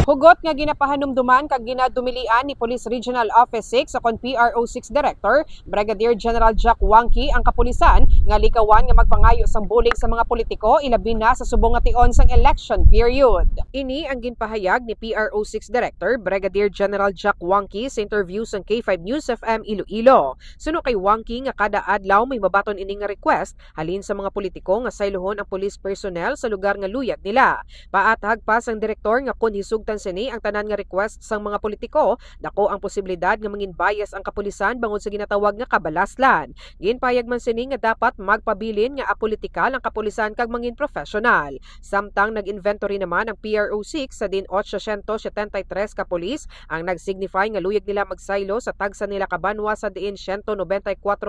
Hugot nga ginapahanumduman kag ginadumilian ni Police Regional Office 6 sa kon PRO6 Director Brigadier General Jack Wangki ang kapulisan nga likawan nga magpangayo sang bulig sa mga politiko ilabi na sa subong nga tion sang election period. Ini ang ginpahayag ni PRO6 Director Brigadier General Jack Wangki sa interview sang K5 News FM Iloilo. Suno kay Wangki nga kada adlaw may mabaton ini nga request halin sa mga politiko nga saylohon ang police personnel sa lugar nga luyag nila. Paatag pa sang direktor nga kun hisugtan sini ang tanan nga request sang mga politiko, dako ang posibilidad nga mangin bias ang kapulisan bangod sa ginatawag nga kabalaslan. Ginpayag man sini nga dapat magpabilin nga apolitikal ang kapulisan kag mangin professional. Samtang nag-inventory naman ang PRO6 sa din 873 ka pulis ang nagsignify nga luyag nila magsaylo sa tagsa nila ka banwa sa diin 194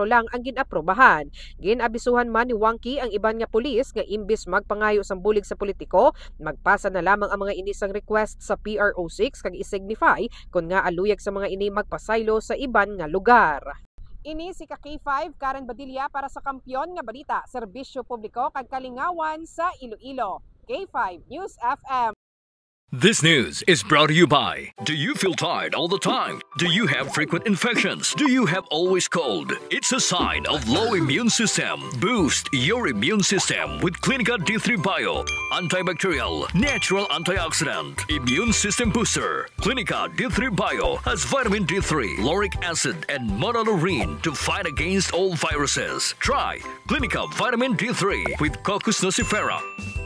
lang ang ginaprobahan. Ginabisuhan man ni Wangki ang iban nga pulis nga imbis magpangayo sang bulig sa politiko, magpasa na lamang ang mga inisang request sa PRO6 kag isignify kung nga aluyag sa mga ini magpasaylo sa iban nga lugar. Ini si K5 Karen Badilla para sa Kampiyon nga Balita, Serbisyo Publiko kag Kalingawan sa Iloilo. K5 News FM. This news is brought to you by, do you feel tired all the time? Do you have frequent infections? Do you have always cold? It's a sign of low immune system. Boost your immune system with Clinica D3 Bio, antibacterial, natural antioxidant, immune system booster. Clinica D3 Bio has vitamin D3, lauric acid, and monolurine to fight against all viruses. Try Clinica Vitamin D3 with Coccus nocifera.